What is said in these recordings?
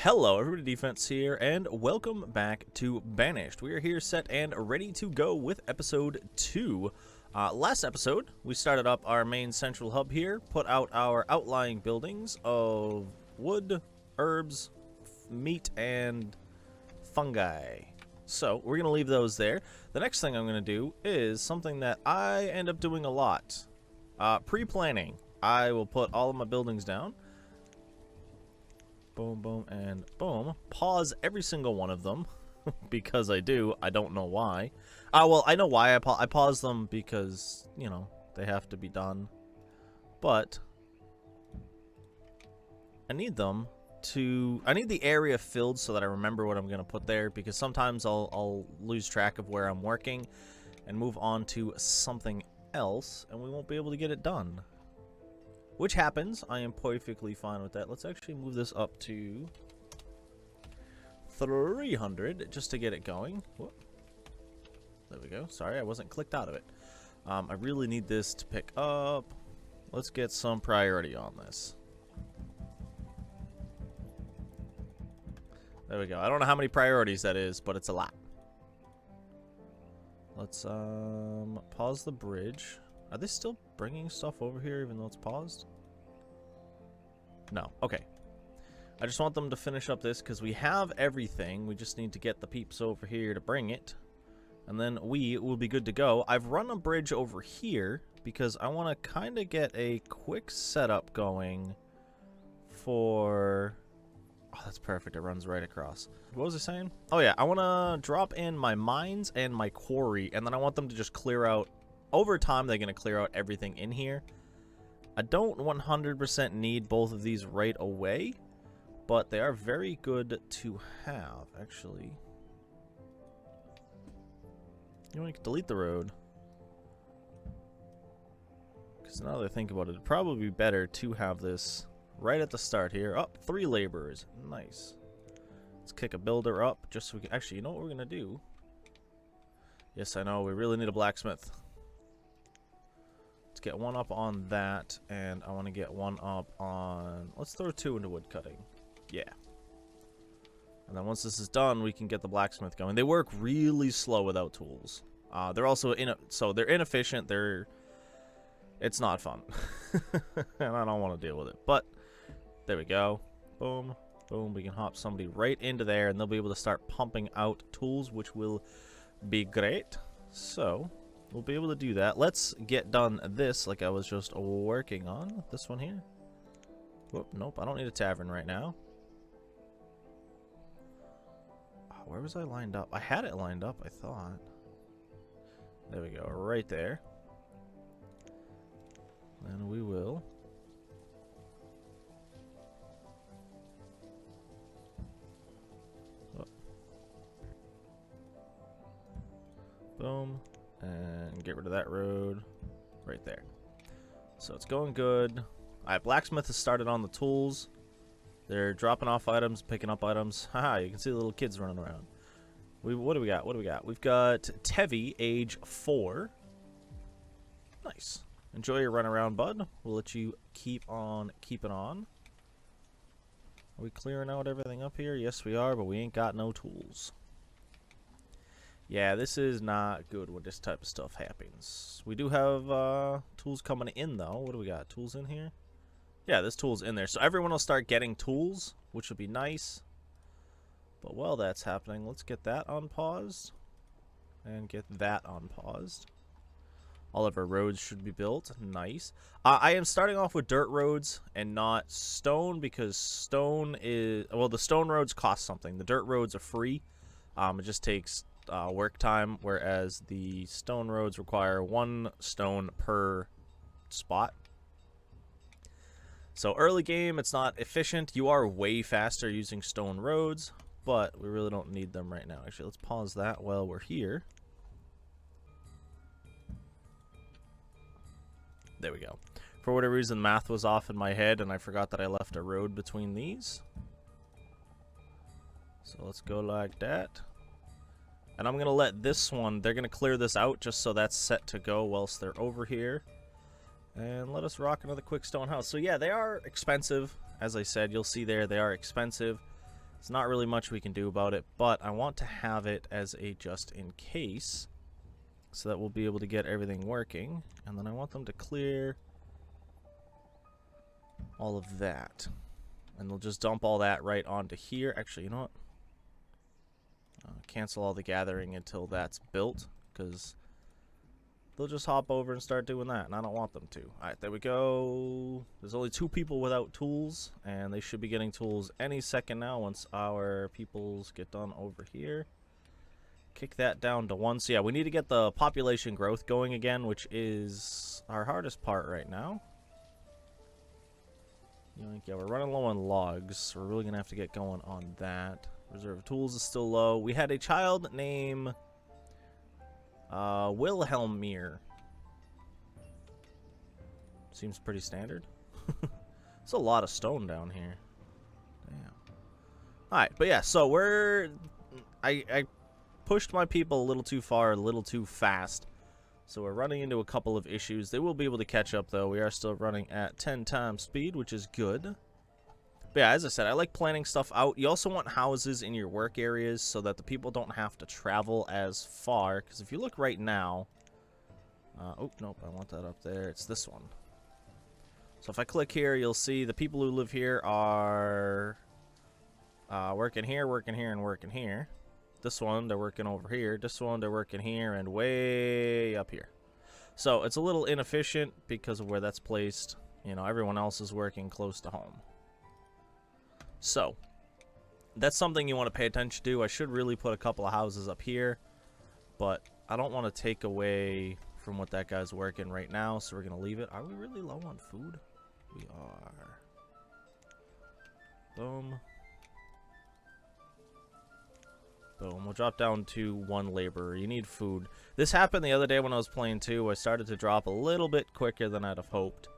Hello everybody, Defense here, and welcome back to Banished. We are here set and ready to go with episode 2. Last episode, we started up our main central hub here, put out our outlying buildings of wood, herbs, meat, and fungi. So, we're going to leave those there. The next thing I'm going to do is something that I end up doing a lot. Pre-planning. I will put all of my buildings down. Boom, boom, and boom. Pause every single one of them. Because I do. I don't know why. Well, I know why I pause them because, you know, they have to be done. But I need them to... I need the area filled so that I remember what I'm going to put there. Because sometimes I'll lose track of where I'm working and move on to something else. And we won't be able to get it done. Which happens. I am perfectly fine with that. Let's actually move this up to 300 just to get it going. Whoop. There we go. Sorry, I wasn't clicked out of it. I really need this to pick up. Let's get some priority on this. There we go. I don't know how many priorities that is, but it's a lot. Let's pause the bridge. Are they still bringing stuff over here even though it's paused? No. Okay. I just want them to finish up this because we have everything. We just need to get the peeps over here to bring it. And then we will be good to go. I've run a bridge over here because I want to kind of get a quick setup going for... Oh, that's perfect. It runs right across. What was I saying? Oh, yeah. I want to drop in my mines and my quarry, and then I want them to just clear out. Over time, they're going to clear out everything in here. I don't 100% need both of these right away, but they are very good to have, actually. You want to delete the road. Because now that I think about it, it'd probably be better to have this right at the start here. Oh, 3 laborers. Nice. Let's kick a builder up just so we can... Actually, you know what we're going to do? Yes, I know. We really need a blacksmith. Let's get one up on that, and I want to get one up on... Let's throw 2 into wood cutting. Yeah. And then once this is done, we can get the blacksmith going. They work really slow without tools. They're also so they're inefficient. It's not fun, and I don't want to deal with it. But there we go. Boom, boom. We can hop somebody right into there, and they'll be able to start pumping out tools, which will be great. So we'll be able to do that. Let's get done this like I was just working on. This one here. Whoop, nope, I don't need a tavern right now. Where was I lined up? I had it lined up, I thought. There we go, right there. And we will. Whoop. Boom. And get rid of that road right there. So it's going good. Alright, blacksmith has started on the tools. They're dropping off items, picking up items. Haha, you can see the little kids running around. What do we got? What do we got? We've got Tevi, age 4. Nice. Enjoy your run around, bud. We'll let you keep on keeping on. Are we clearing out everything up here? Yes, we are, but we ain't got no tools. Yeah, this is not good when this type of stuff happens. We do have tools coming in, though. What do we got? Tools in here? Yeah, this tool's in there. So everyone will start getting tools, which will be nice. But while that's happening, let's get that unpaused. And get that unpaused. All of our roads should be built. Nice. I am starting off with dirt roads and not stone because stone is... Well, the stone roads cost something. The dirt roads are free. It just takes... work time, whereas the stone roads require 1 stone per spot. So early game, it's not efficient. You are way faster using stone roads, but we really don't need them right now. Actually, let's pause that while we're here. There we go. For whatever reason, math was off in my head, and I forgot that I left a road between these. So let's go like that. And I'm going to let this one, they're going to clear this out just so that's set to go whilst they're over here. And let us rock another quick stone house. So yeah, they are expensive. As I said, you'll see there, they are expensive. There's not really much we can do about it, but I want to have it as a just in case, so that we'll be able to get everything working. And then I want them to clear all of that. And they'll just dump all that right onto here. Actually, you know what? Cancel all the gathering until that's built, because they'll just hop over and start doing that, and I don't want them to. Alright, there we go. There's only 2 people without tools, and they should be getting tools any second now once our peoples get done over here. Kick that down to 1. So yeah, we need to get the population growth going again, which is our hardest part right now. Yeah, we're running low on logs, so we're really going to have to get going on that. Reserve tools is still low. We had a child named Wilhelmir. Seems pretty standard. There's a lot of stone down here. Damn. Alright, but yeah, so I pushed my people a little too far, a little too fast. So we're running into a couple of issues. They will be able to catch up, though. We are still running at 10 times speed, which is good. But yeah, as I said, I like planning stuff out. You also want houses in your work areas so that the people don't have to travel as far. Because if you look right now... oh, nope, I want that up there. It's this one. So if I click here, you'll see the people who live here are working here, and working here. This one, they're working over here. This one, they're working here and way up here. So it's a little inefficient because of where that's placed. You know, everyone else is working close to home. So that's something you want to pay attention to. I should really put a couple of houses up here, but I don't want to take away from what that guy's working right now, so we're going to leave it. Are we really low on food? We are. Boom. Boom. We'll drop down to 1 laborer. You need food. This happened the other day when I was playing too. I started to drop a little bit quicker than I'd have hoped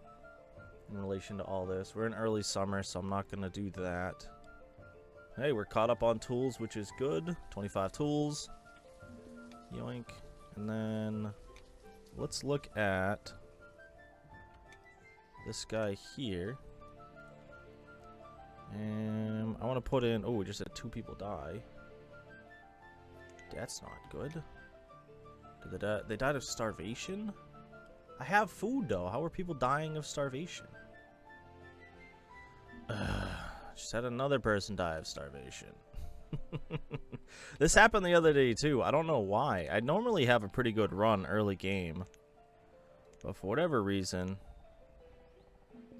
in relation to all this. We're in early summer, so I'm not going to do that. Hey, we're caught up on tools, which is good. 25 tools. Yoink. And then let's look at this guy here. And I want to put in... Oh, we just had 2 people die. That's not good. Did they died of starvation? I have food, though. How are people dying of starvation? Just had another person die of starvation. This happened the other day, too. I don't know why. I normally have a pretty good run early game. But for whatever reason,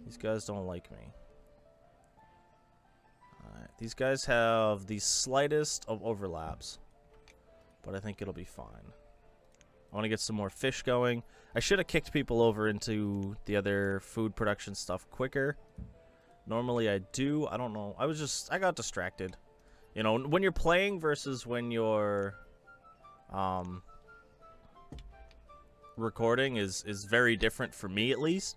these guys don't like me. Alright, these guys have the slightest of overlaps. But I think it'll be fine. I want to get some more fish going. I should have kicked people over into the other food production stuff quicker. Normally I do. I don't know. I got distracted. You know, when you're playing versus when you're recording is very different for me, at least.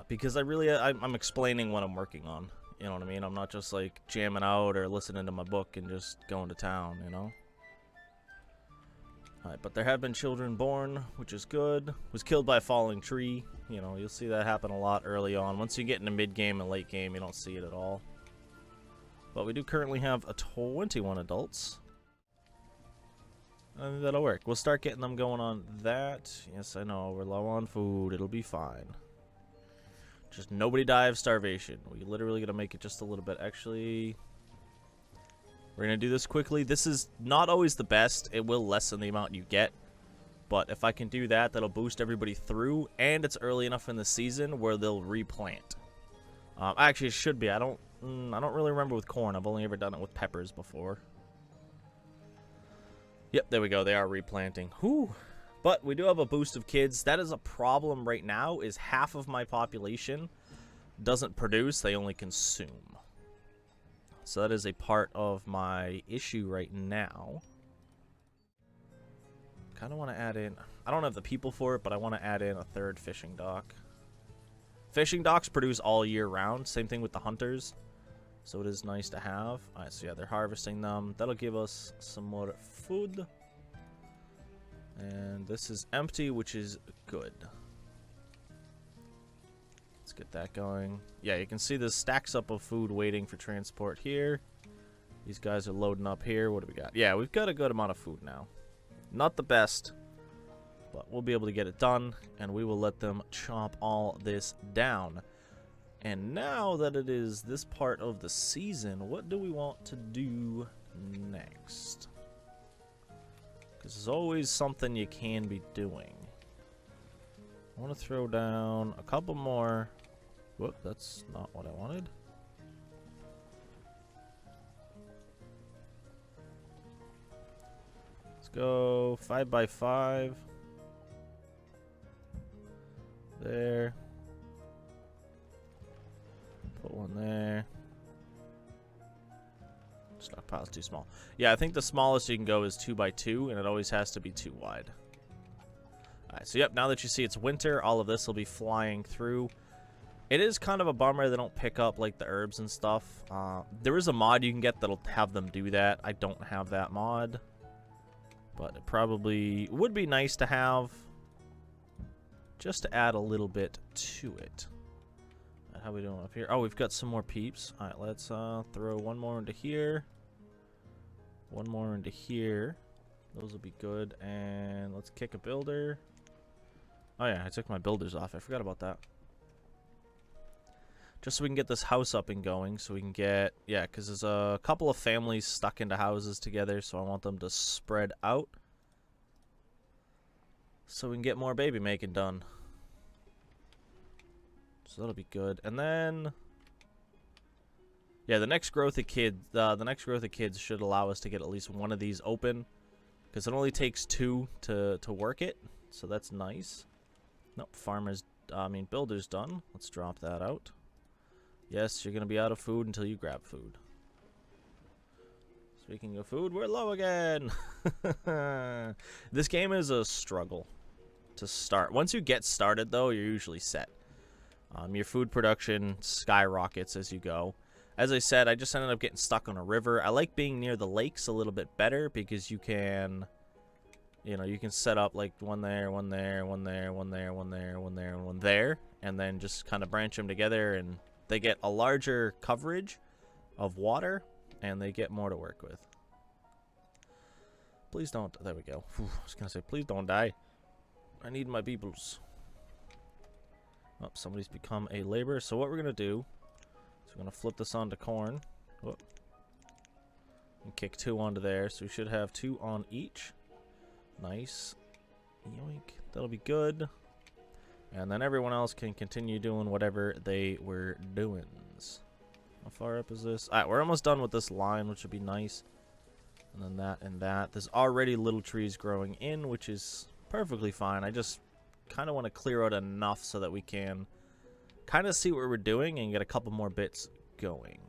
Because I'm explaining what I'm working on. You know what I mean? I'm not just like jamming out or listening to my book and just going to town, you know? Alright, but there have been children born, which is good. Was killed by a falling tree. You know, you'll see that happen a lot early on. Once you get into mid-game and late game, you don't see it at all. But we do currently have 21 adults. And that'll work. We'll start getting them going on that. Yes, I know. We're low on food. It'll be fine. Just nobody die of starvation. We literally gotta make it just a little bit. Actually... We're going to do this quickly. This is not always the best. It will lessen the amount you get. But if I can do that, that'll boost everybody through. And it's early enough in the season where they'll replant. Actually, it should be. I don't really remember with corn. I've only ever done it with peppers before. Yep, there we go. They are replanting. Whew. But we do have a boost of kids. That is a problem right now, is half of my population doesn't produce. They only consume. So that is a part of my issue right now. Kind of want to add in... I don't have the people for it, but I want to add in a 3rd fishing dock. Fishing docks produce all year round. Same thing with the hunters. So it is nice to have. Alright, so yeah, they're harvesting them. That'll give us some more food. And this is empty, which is good. Let's get that going. Yeah, you can see the stacks up of food waiting for transport here. These guys are loading up here. What do we got? Yeah, we've got a good amount of food now. Not the best, but we'll be able to get it done, and we will let them chomp all this down. And now that it is this part of the season, what do we want to do next? Because there's always something you can be doing. I want to throw down a couple more. Whoop, that's not what I wanted. Let's go 5 by 5. There. Put one there. Stockpile's too small. Yeah, I think the smallest you can go is 2 by 2, and it always has to be 2 wide. Alright, so yep, now that you see it's winter, all of this will be flying through. It is kind of a bummer they don't pick up, like, the herbs and stuff. There is a mod you can get that'll have them do that. I don't have that mod. But it probably would be nice to have, just to add a little bit to it. How we doing up here? Oh, we've got some more peeps. Alright, let's throw one more into here. One more into here. Those will be good. And let's kick a builder. Oh yeah, I took my builders off. I forgot about that. Just so we can get this house up and going. So we can get... Yeah, because there's a couple of families stuck into houses together. So I want them to spread out. So we can get more baby making done. So that'll be good. And then... Yeah, the next growth of kids should allow us to get at least one of these open. Because it only takes 2 to work it. So that's nice. Nope, builder's done. Let's drop that out. Yes, you're going to be out of food until you grab food. Speaking of food, we're low again. This game is a struggle to start. Once you get started, though, you're usually set. Your food production skyrockets as you go. As I said, I just ended up getting stuck on a river. I like being near the lakes a little bit better because you can, you know, you can set up like one there, one there, one there, one there, one there, one there, and one there, and then just kind of branch them together, and they get a larger coverage of water, and they get more to work with. Please don't. There we go. Whew, I was gonna say, please don't die. I need my peoples. Oh, somebody's become a laborer. So what we're gonna do is we're gonna flip this onto corn. Whoop. And kick 2 onto there. So we should have 2 on each. Nice. Yoink. That'll be good. And then everyone else can continue doing whatever they were doing. How far up is this? Alright, we're almost done with this line, which would be nice. And then that and that. There's already little trees growing in, which is perfectly fine. I just kind of want to clear out enough so that we can kind of see what we're doing and get a couple more bits going.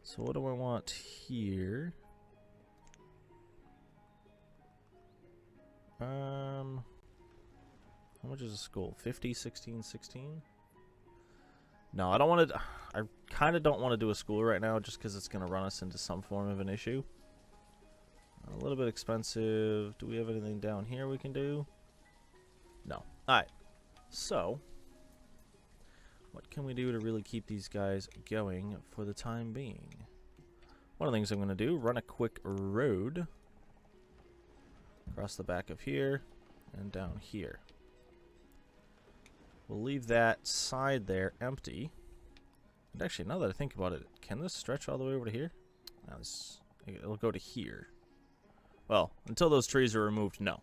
So what do I want here? How much is a school? 50, 16, 16? No, I don't want to... I kind of don't want to do a school right now just because it's going to run us into some form of an issue. A little bit expensive. Do we have anything down here we can do? No. Alright. So, what can we do to really keep these guys going for the time being? One of the things I'm going to do, run a quick road across the back of here and down here. We'll leave that side there empty. And actually, now that I think about it, can this stretch all the way over to here? No, it'll go to here. Well, until those trees are removed, no.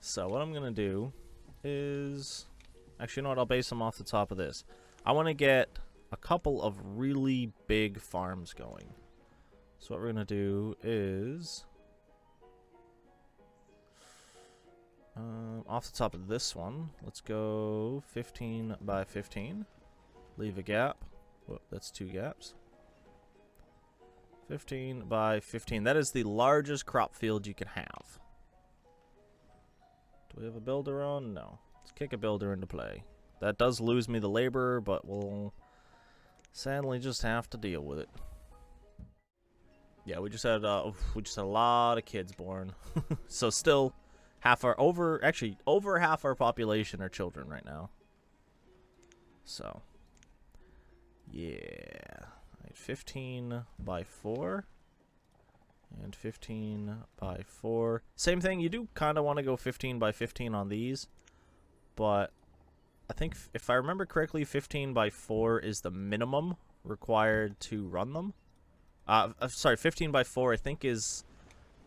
So what I'm going to do is... Actually, you know what? I'll base them off the top of this. I want to get a couple of really big farms going. So what we're going to do is... off the top of this one, let's go 15 by 15. Leave a gap. Whoop, that's 2 gaps. 15 by 15. That is the largest crop field you can have. Do we have a builder on? No. Let's kick a builder into play. That does lose me the laborer, but we'll sadly just have to deal with it. Yeah, we just had a lot of kids born. So still over half our population are children right now. So yeah, I 15 by 4. And 15 by 4. Same thing, you do kind of want to go 15 by 15 on these. But I think, if I remember correctly, 15 by 4 is the minimum required to run them. Sorry, 15 by 4 I think is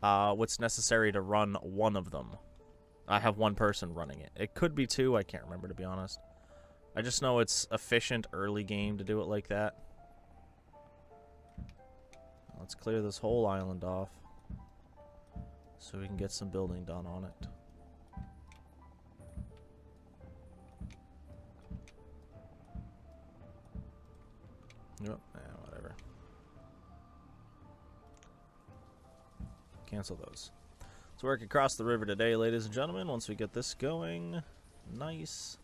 what's necessary to run one of them. I have one person running it. It could be two, I can't remember, to be honest. I just know it's efficient early game to do it like that. Let's clear this whole island off so we can get some building done on it. Yep, whatever. Cancel those. Let's work across the river today, ladies and gentlemen. Once we get this going, nice.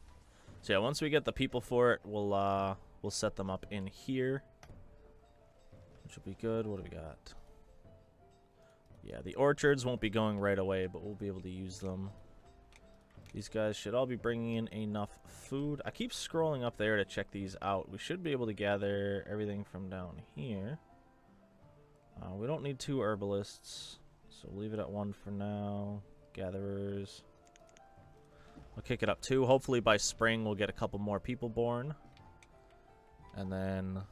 So yeah, once we get the people for it, we'll set them up in here, which will be good. What do we got? Yeah, the orchards won't be going right away, but we'll be able to use them. These guys should all be bringing in enough food. I keep scrolling up there to check these out. We should be able to gather everything from down here. We don't need 2 herbalists, so leave it at 1 for now. Gatherers. I'll kick it up 2. Hopefully by spring we'll get a couple more people born. And then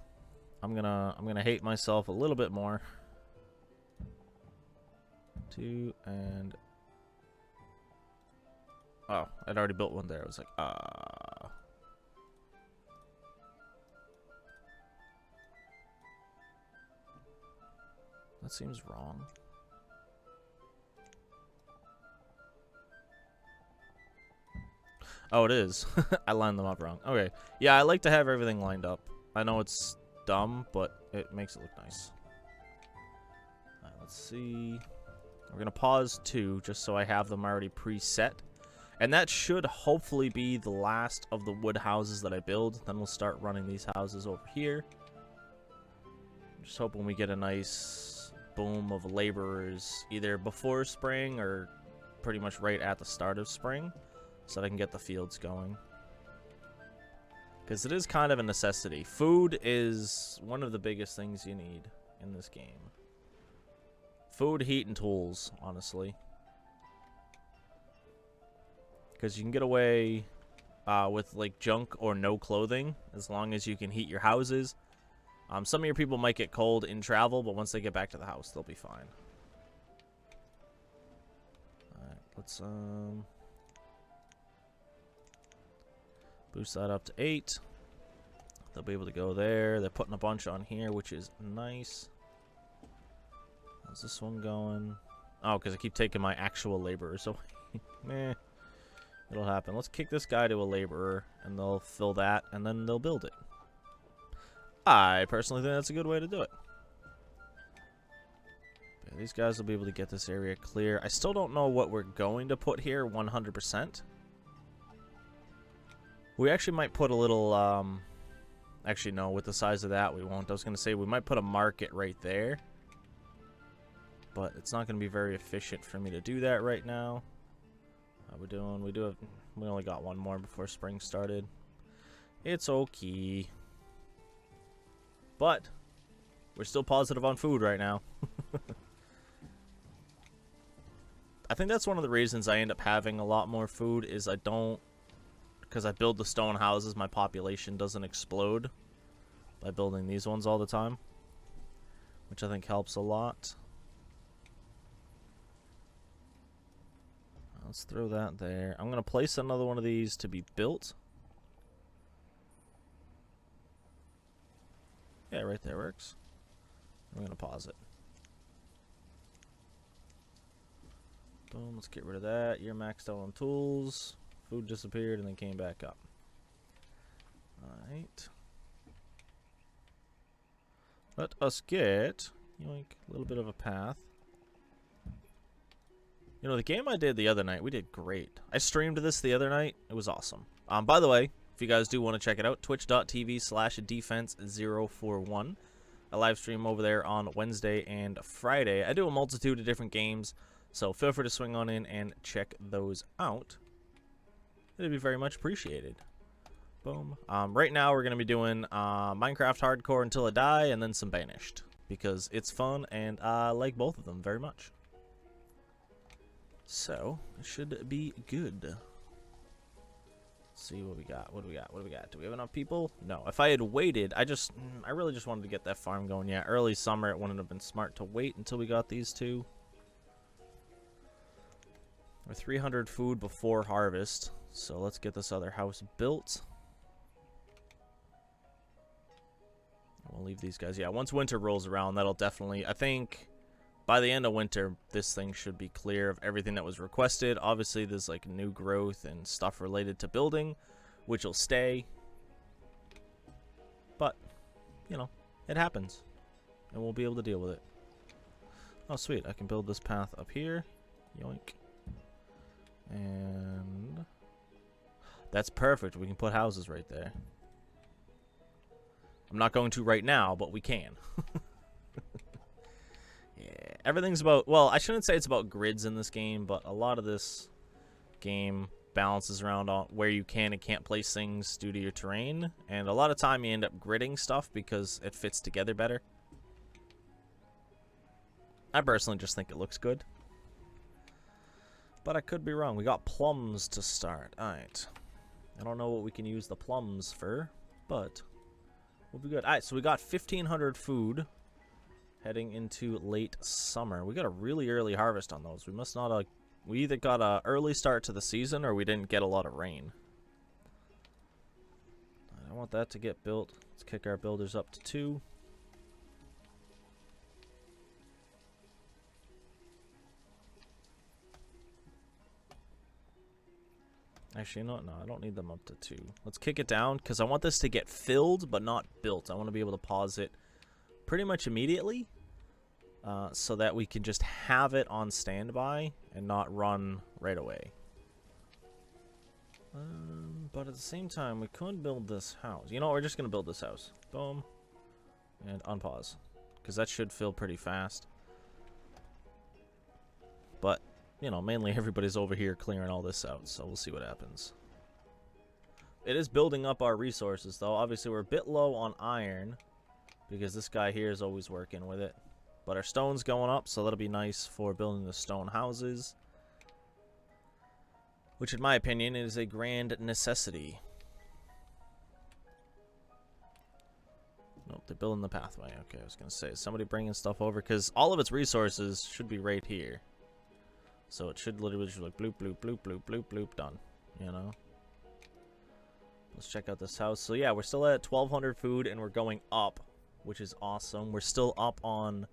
I'm gonna hate myself a little bit more. 2 and oh, I'd already built one there. I was like, that seems wrong. Oh, it is. I lined them up wrong. Okay. Yeah, I like to have everything lined up. I know it's dumb, but it makes it look nice. Alright, let's see. We're going to pause 2 just so I have them already preset. And that should hopefully be the last of the wood houses that I build. Then we'll start running these houses over here. Just hoping we get a nice boom of laborers either before spring or pretty much right at the start of spring, so that I can get the fields going. Because it is kind of a necessity. Food is one of the biggest things you need in this game. Food, heat, and tools, honestly. Because you can get away with like junk or no clothing as long as you can heat your houses. Some of your people might get cold in travel, but once they get back to the house, they'll be fine. Alright, let's boost that up to 8. They'll be able to go there. They're putting a bunch on here, which is nice. How's this one going? Oh, because I keep taking my actual laborers away. Meh. It'll happen. Let's kick this guy to a laborer, and they'll fill that, and then they'll build it. I personally think that's a good way to do it. Yeah, these guys will be able to get this area clear. I still don't know what we're going to put here 100%. We actually might put a little, actually, no, with the size of that, we won't. I was going to say we might put a market right there. But it's not going to be very efficient for me to do that right now. We only got one more before spring started. It's okay. But we're still positive on food right now. I think that's one of the reasons I end up having a lot more food is because I build the stone houses, my population doesn't explode by building these ones all the time, which I think helps a lot. Let's throw that there. I'm going to place another one of these to be built. Yeah, right there works. I'm going to pause it. Boom, let's get rid of that. You're maxed out on tools. Food disappeared and then came back up. Alright. Let us get, yoink, a little bit of a path. You know, the game I did the other night, we did great. I streamed this the other night. It was awesome. By the way, if you guys do want to check it out, twitch.tv/defense041. I live stream over there on Wednesday and Friday. I do a multitude of different games, so feel free to swing on in and check those out. It'd be very much appreciated. Boom. Right now we're going to be doing Minecraft Hardcore Until I Die and then some Banished. Because it's fun and I like both of them very much. So, it should be good. Let's see what we got. What do we got? What do we got? Do we have enough people? No. If I had waited, I really just wanted to get that farm going. Yeah, early summer it wouldn't have been smart to wait until we got these two. We're 300 food before harvest. So let's get this other house built. We'll leave these guys. Yeah, once winter rolls around, that'll definitely... I think by the end of winter, this thing should be clear of everything that was requested. Obviously, there's like new growth and stuff related to building, which will stay. But, you know, it happens. And we'll be able to deal with it. Oh, sweet. I can build this path up here. Yoink. And... that's perfect. We can put houses right there. I'm not going to right now, but we can. Yeah, everything's about... well, I shouldn't say it's about grids in this game, but a lot of this game balances around on where you can and can't place things due to your terrain. And a lot of time you end up gridding stuff because it fits together better. I personally just think it looks good. But I could be wrong. We got plums to start. Alright. I don't know what we can use the plums for, but... we'll be good. Alright, so we got 1,500 food heading into late summer. We got a really early harvest on those. We must not we either got a early start to the season or we didn't get a lot of rain. I want that to get built. Let's kick our builders up to 2. Actually, you know what? No, I don't need them up to 2. Let's kick it down because I want this to get filled but not built. I want to be able to pause it pretty much immediately so that we can just have it on standby and not run right away. But at the same time, we could build this house. You know what? We're just going to build this house. Boom. And unpause. Because that should fill pretty fast. But... you know, mainly everybody's over here clearing all this out, so we'll see what happens. It is building up our resources, though. Obviously, we're a bit low on iron, because this guy here is always working with it. But our stone's going up, so that'll be nice for building the stone houses. Which, in my opinion, is a grand necessity. Nope, they're building the pathway. Okay, I was going to say, is somebody bringing stuff over? Because all of its resources should be right here. So it should literally just like bloop, bloop, bloop, bloop, bloop, bloop, done. You know? Let's check out this house. So yeah, we're still at 1,200 food and we're going up, which is awesome. We're still up on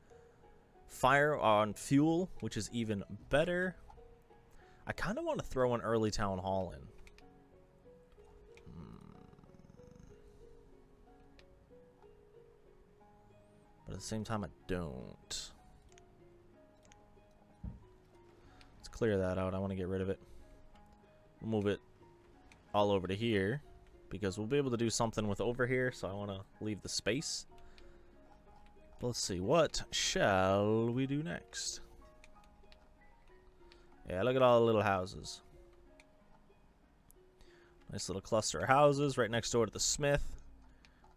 fuel, which is even better. I kind of want to throw an early town hall in. But at the same time, I don't. Clear that out. I want to get rid of it. We'll move it all over to here because we'll be able to do something with over here, so I want to leave the space. But let's see, what shall we do next? Yeah, look at all the little houses. Nice little cluster of houses right next door to the smith.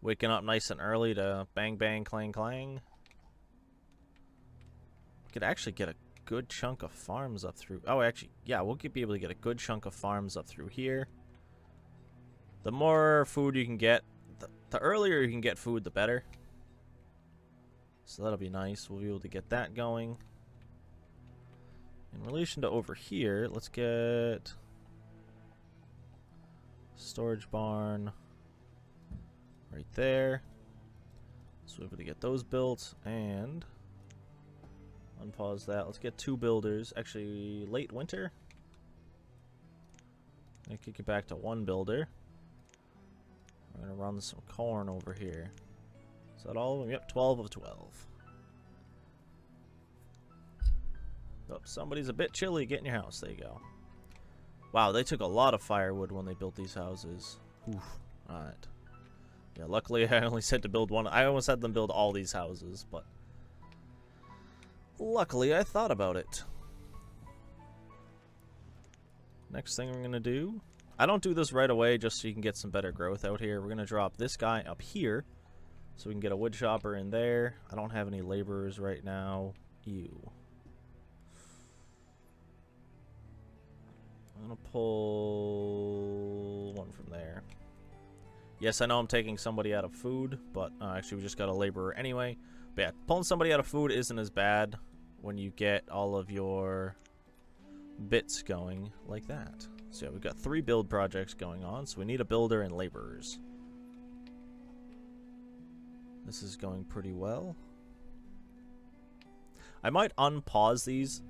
Waking up nice and early to bang bang clang clang. We could actually get a good chunk of farms up through... oh, actually, yeah, we'll be able to get a good chunk of farms up through here. The more food you can get, the earlier you can get food, the better. So that'll be nice. We'll be able to get that going. In relation to over here, let's get... storage barn right there. So we're able to get those built, and... unpause that. Let's get 2 builders. Actually, late winter. I'm gonna kick it back to 1 builder. We're gonna run some corn over here. Is that all of them? Yep, 12 of 12. Oh, somebody's a bit chilly. Get in your house. There you go. Wow, they took a lot of firewood when they built these houses. Oof. Alright. Yeah, luckily I only said to build 1. I almost had them build all these houses, but... luckily, I thought about it. Next thing we're going to do... I don't do this right away just so you can get some better growth out here. We're going to drop this guy up here so we can get a wood chopper in there. I don't have any laborers right now. Ew. I'm going to pull one from there. Yes, I know I'm taking somebody out of food, but actually we just got a laborer anyway. But yeah, pulling somebody out of food isn't as bad when you get all of your bits going like that. So yeah, we've got 3 build projects going on, so we need a builder and laborers. This is going pretty well. I might unpause these.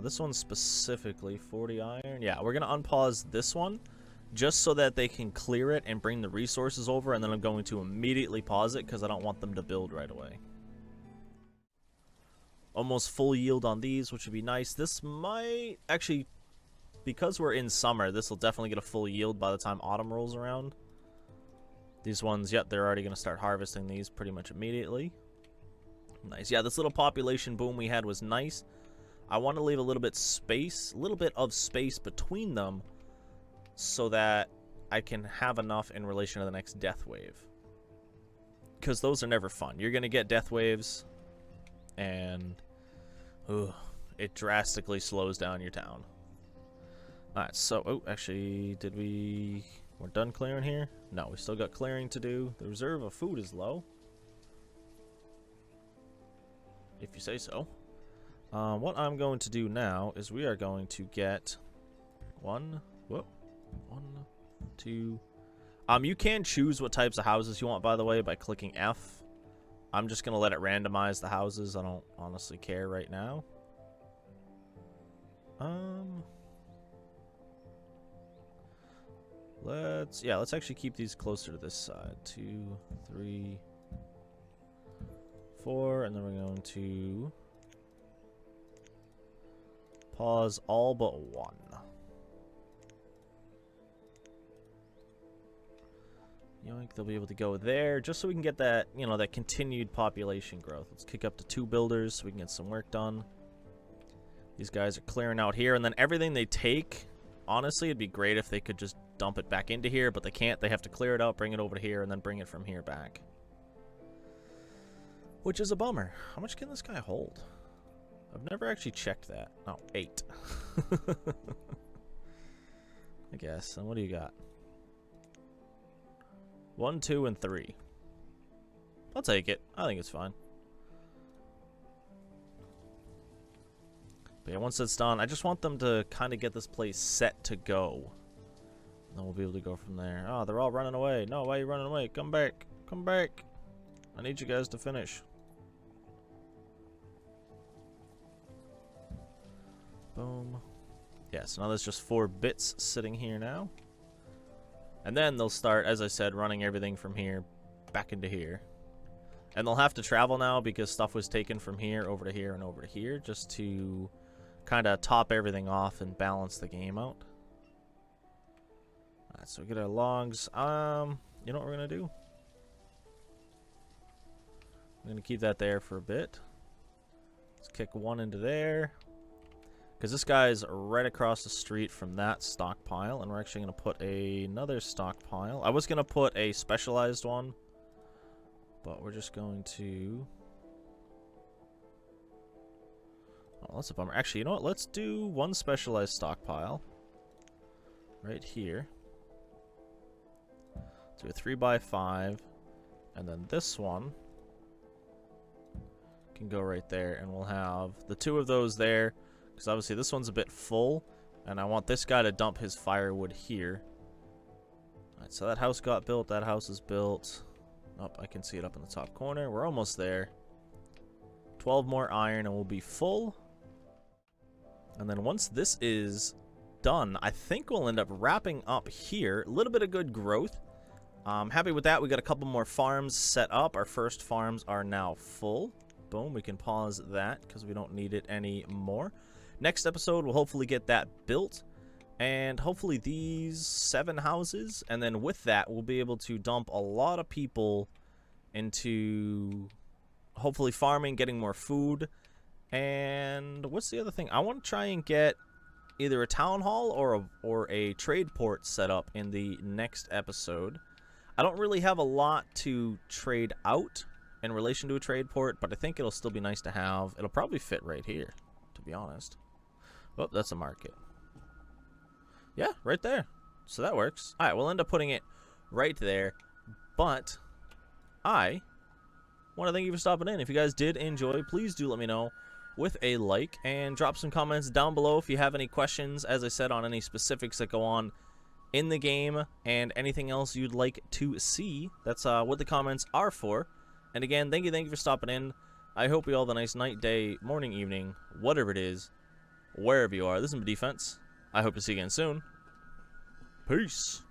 This one specifically, 40 iron. Yeah, we're going to unpause this one just so that they can clear it and bring the resources over, and then I'm going to immediately pause it because I don't want them to build right away. Almost full yield on these, which would be nice. This might actually, because we're in summer, this will definitely get a full yield by the time autumn rolls around. These ones, yep, they're already going to start harvesting these pretty much immediately. Nice. Yeah, this little population boom we had was nice. I want to leave a little bit of space between them so that I can have enough in relation to the next death wave. Because those are never fun. You're going to get death waves, and it drastically slows down your town. Alright, so, oh, actually, we're done clearing here? No, we still got clearing to do. The reserve of food is low. If you say so. What I'm going to do now is we are going to get one, two. You can choose what types of houses you want, by the way, by clicking F. I'm just going to let it randomize the houses. I don't honestly care right now. Let's actually keep these closer to this side. 2, 3, 4, and then we're going to pause all but one. Yoink, they'll be able to go there just so we can get that, that continued population growth. Let's kick up to 2 builders so we can get some work done. These guys are clearing out here, and then everything they take, honestly, it'd be great if they could just dump it back into here, but they can't. They have to clear it out, bring it over to here, and then bring it from here back. Which is a bummer. How much can this guy hold? I've never actually checked that. Oh, 8. I guess. And what do you got? 1, 2, and 3. I'll take it. I think it's fine. But yeah, once it's done, I just want them to kind of get this place set to go. And then we'll be able to go from there. Oh, they're all running away. No, why are you running away? Come back. Come back. I need you guys to finish. Boom. Yeah, so now there's just 4 bits sitting here now. And then they'll start, as I said, running everything from here back into here. And they'll have to travel now because stuff was taken from here over to here and over to here just to kind of top everything off and balance the game out. Alright, so we get our logs. You know what we're going to do? I'm going to keep that there for a bit. Let's kick 1 into there. Because this guy's right across the street from that stockpile, and we're actually going to put another stockpile. I was going to put a specialized one, but we're just going to... Oh, that's a bummer. Actually, you know what? Let's do 1 specialized stockpile right here. Do a 3x5, and then this one can go right there, and we'll have the 2 of those there. Because obviously this one's a bit full, and I want this guy to dump his firewood here. Alright, so that house got built. That house is built. Oh, I can see it up in the top corner. We're almost there. 12 more iron and we'll be full. And then once this is done, I think we'll end up wrapping up here. A little bit of good growth. I'm happy with that. We got a couple more farms set up. Our first farms are now full. Boom, we can pause that because we don't need it anymore. Next episode, we'll hopefully get that built, and hopefully these 7 houses, and then with that, we'll be able to dump a lot of people into hopefully farming, getting more food, and what's the other thing? I want to try and get either a town hall or a trade port set up in the next episode. I don't really have a lot to trade out in relation to a trade port, but I think it'll still be nice to have. It'll probably fit right here, to be honest. Oh, that's a market. Yeah, right there. So that works. All right, we'll end up putting it right there. But I want to thank you for stopping in. If you guys did enjoy, please do let me know with a like and drop some comments down below if you have any questions, as I said, on any specifics that go on in the game and anything else you'd like to see. That's what the comments are for. And again, thank you for stopping in. I hope you all have a nice night, day, morning, evening, whatever it is, wherever you are. This is Defense. I hope to see you again soon. Peace.